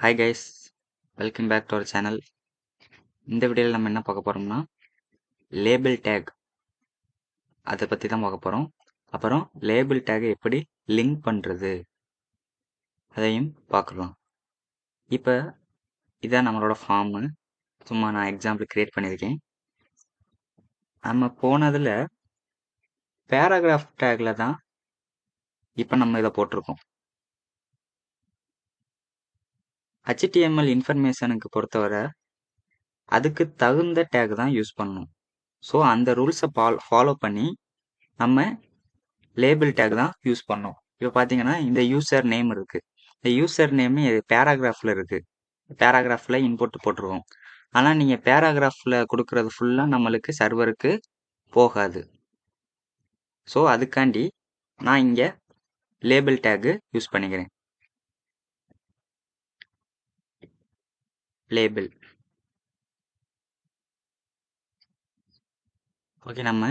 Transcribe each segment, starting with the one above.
Hi guys, welcome back to our channel. இந்த வீடியோவில் நம்ம என்ன பார்க்க போகிறோம்னா லேபிள் டேக் அதை பற்றி தான் பார்க்க போகிறோம். அப்புறம் லேபிள் டேகை எப்படி லிங்க் பண்ணுறது அதையும் பார்க்கலாம். இப்போ இதான் நம்மளோட ஃபார்மு. சும்மா நான் எக்ஸாம்பிள் க்ரியேட் பண்ணியிருக்கேன். நம்ம போனதில் பேராகிராஃப் டேக்கில் தான் இப்போ நம்ம இதை போட்டிருக்கோம். HTML இன்ஃபர்மேஷனுக்கு பொறுத்தவரை அதுக்கு தகுந்த டேக் தான் யூஸ் பண்ணணும். ஸோ அந்த ரூல்ஸை ஃபாலோ பண்ணி நம்ம லேபிள் டேக் தான் யூஸ் பண்ணோம். இப்போ பார்த்தீங்கன்னா இந்த யூசர் நேம் இருக்குது. இந்த யூசர் நேம் பேராகிராஃபில் இருக்குது. பேராகிராஃபில் இன்புட் போட்டிருக்கோம். ஆனால் நீங்கள் பேராகிராஃபில் கொடுக்குறது ஃபுல்லாக நம்மளுக்கு சர்வருக்கு போகாது. ஸோ அதுக்காண்டி நான் இங்கே லேபிள் டேக்கு யூஸ் பண்ணிக்கிறேன். லேபிள். ஓகே, நம்ம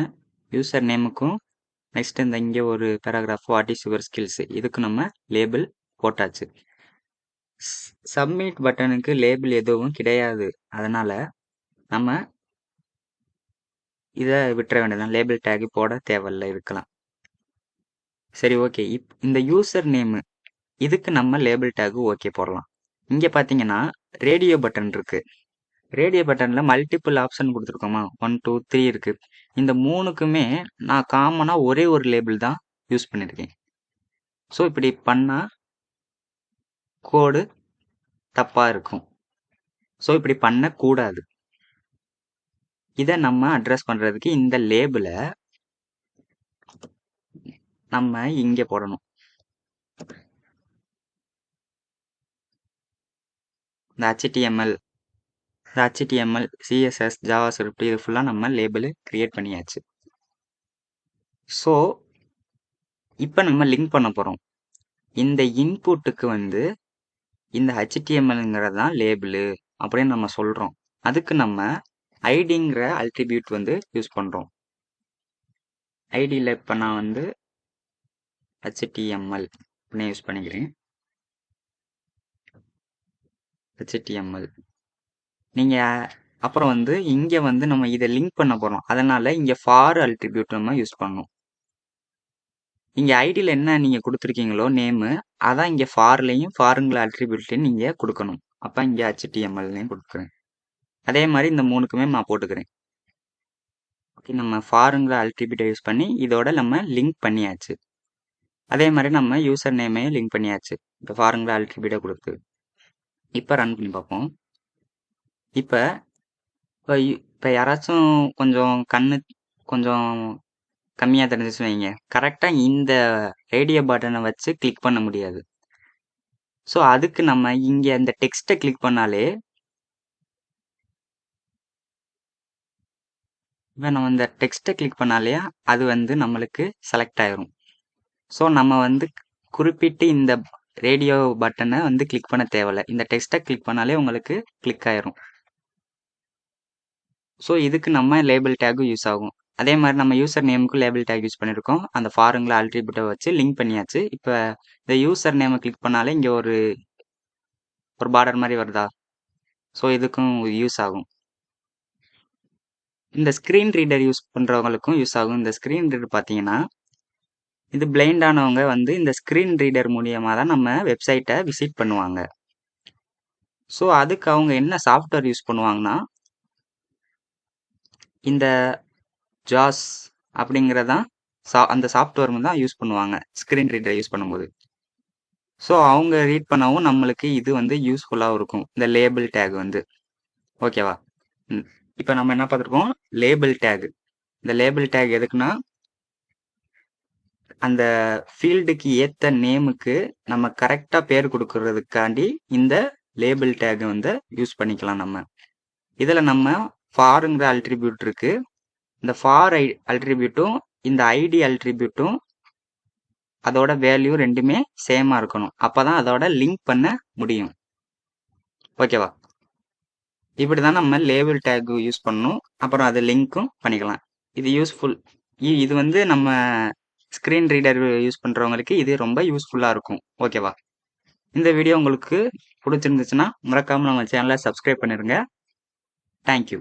யூசர் நேமுக்கும் நெக்ஸ்ட் இந்த இங்கே ஒரு paragraph what is your skills இதுக்கு நம்ம லேபிள் போட்டாச்சு. சப்மிட் பட்டனுக்கு லேபிள் எதுவும் கிடையாது. அதனால் நம்ம இதை விட்டுற வேண்டியதான். லேபிள் டேக் போட தேவையில்லை, இருக்கலாம். சரி, ஓகே. இந்த யூசர் நேமு இதுக்கு நம்ம லேபிள் டேக் ஓகே போடலாம். இங்கே பார்த்தீங்கன்னா ரேடியோ பட்டன் இருக்குது. ரேடியோ பட்டனில் மல்டிபிள் ஆப்ஷன் கொடுத்துருக்கோமா, 1 2 3 இருக்குது. இந்த மூணுக்குமே நான் காமனாக ஒரே ஒரு லேபிள் தான் யூஸ் பண்ணியிருக்கேன். ஸோ இப்படி பண்ணால் கோடு தப்பாக இருக்கும். ஸோ இப்படி பண்ணக்கூடாது. இதை நம்ம அட்ரஸ் பண்ணுறதுக்கு இந்த லேபிளை நம்ம இங்கே போடணும். இந்த HTML, CSS, JavaScript இது ஃபுல்லாக நம்ம லேபிள் க்ரியேட் பண்ணியாச்சு. ஸோ இப்போ நம்ம லிங்க் பண்ண போகிறோம். இந்த இன்புட்டுக்கு இந்த HTMLங்கிறது தான் லேபிள் அப்படின்னு நம்ம சொல்கிறோம். அதுக்கு நம்ம ஐடிங்கிற அல்ட்ரிபியூட் யூஸ் பண்ணுறோம். ஐடியில் இப்போ நான் HTML அப்படின்னு யூஸ் பண்ணிக்கிறேன். HTML நீங்கள் அப்புறம் இங்கே நம்ம இதை லிங்க் பண்ண போகிறோம். அதனால் இங்கே ஃபார் அல்ட்ரிபியூட் நம்ம யூஸ் பண்ணணும். இங்கே ஐடியில் என்ன நீங்கள் கொடுத்துருக்கீங்களோ நேமு அதான் இங்கே ஃபார்லையும் ஃபாருங்கிற அல்ட்ரிபியூட்லையும் நீங்கள் கொடுக்கணும். அப்போ இங்கே HTMLலையும் கொடுக்குறேன். அதே மாதிரி இந்த மூணுக்குமே நான் போட்டுக்கிறேன். ஓகே, நம்ம ஃபாருங்கிற அல்ட்ரிபியூட்டை யூஸ் பண்ணி இதோட நம்ம லிங்க் பண்ணியாச்சு. அதே மாதிரி நம்ம யூசர் நேமையும் லிங்க் பண்ணியாச்சு. இப்போ ஃபாருங்கிற அல்ட்ரிபியூட்டை கொடுத்து இப்போ ரன் பண்ணி பார்ப்போம். இப்போ யாராச்சும் கொஞ்சம் கண்ணு கொஞ்சம் கம்மியாக தெரிஞ்சிச்சு வைங்க, கரெக்டாக இந்த ரேடியோ பட்டனை வச்சு கிளிக் பண்ண முடியாது. ஸோ அதுக்கு நம்ம இங்கே இந்த டெக்ஸ்ட்டை கிளிக் பண்ணாலே இப்போ நம்ம இந்த டெக்ஸ்ட்டை கிளிக் பண்ணாலே அது நம்மளுக்கு செலக்ட் ஆயிரும். ஸோ நம்ம குறிப்பிட்டு இந்த ரேடியோ பட்டனை கிளிக் பண்ண தேவையில்லை. இந்த டெக்ஸ்ட்டை கிளிக் பண்ணாலே உங்களுக்கு கிளிக் ஆயிரும். ஸோ இதுக்கு நம்ம லேபிள் டேக்கும் யூஸ் ஆகும். அதே மாதிரி நம்ம யூசர் நேமுக்கும் லேபிள் டேக் யூஸ் பண்ணியிருக்கோம். அந்த ஃபாருங்கில் அல்ட்ரிபியூட்டை வச்சு லிங்க் பண்ணியாச்சு. இப்போ இந்த யூசர் நேமை கிளிக் பண்ணாலே இங்கே ஒரு பார்டர் மாதிரி வருதா? ஸோ இதுக்கும் யூஸ் ஆகும். இந்த ஸ்க்ரீன் ரீடர் யூஸ் பண்ணுறவங்களுக்கும் யூஸ் ஆகும். இந்த ஸ்க்ரீன் ரீடர் பார்த்தீங்கன்னா இது பிளைண்டானவங்க இந்த ஸ்க்ரீன் ரீடர் மூலியமாக தான் நம்ம வெப்சைட்டை விசிட் பண்ணுவாங்க. ஸோ அதுக்கு அவங்க என்ன சாஃப்ட்வேர் யூஸ் பண்ணுவாங்கன்னா இந்த ஜாஸ் அப்படிங்கிறதான் அந்த சாஃப்ட்வேர் தான் யூஸ் பண்ணுவாங்க ஸ்க்ரீன் ரீடரை யூஸ் பண்ணும்போது. ஸோ அவங்க ரீட் பண்ணவும் நம்மளுக்கு இது யூஸ்ஃபுல்லாகவும் இருக்கும் இந்த லேபிள் டேக் ஓகேவா? இப்போ நம்ம என்ன பார்த்துருக்கோம், லேபிள் டேக். இந்த லேபிள் டேக் எதுக்குன்னா அந்த ஃபீல்டுக்கு ஏற்ற நேமுக்கு நம்ம கரெக்டாக பேர் கொடுக்கறதுக்காண்டி இந்த லேபிள் டேக் யூஸ் பண்ணிக்கலாம். நம்ம இதில் நம்ம ஃபாருங்கிற அல்ட்ரிபியூட் இருக்கு. இந்த ஃபார் அல்ட்ரிபியூட்டும் இந்த ஐடி அல்ட்ரிபியூட்டும் அதோட வேல்யூ ரெண்டுமே சேமாக இருக்கணும். அப்போ தான் அதோட லிங்க் பண்ண முடியும். ஓகேவா? இப்படி தான் நம்ம லேபிள் டேக் யூஸ் பண்ணணும். அப்புறம் அது லிங்க்கும் பண்ணிக்கலாம். இது யூஸ்ஃபுல். இது நம்ம ஸ்க்ரீன் ரீடர் யூஸ் பண்ணுறவங்களுக்கு இது ரொம்ப யூஸ்ஃபுல்லாக இருக்கும். ஓகேவா? இந்த வீடியோ உங்களுக்கு பிடிச்சிருந்துச்சுன்னா மறக்காம நம்ம சேனலை சப்ஸ்கிரைப் பண்ணிருங்க. தேங்க்யூ.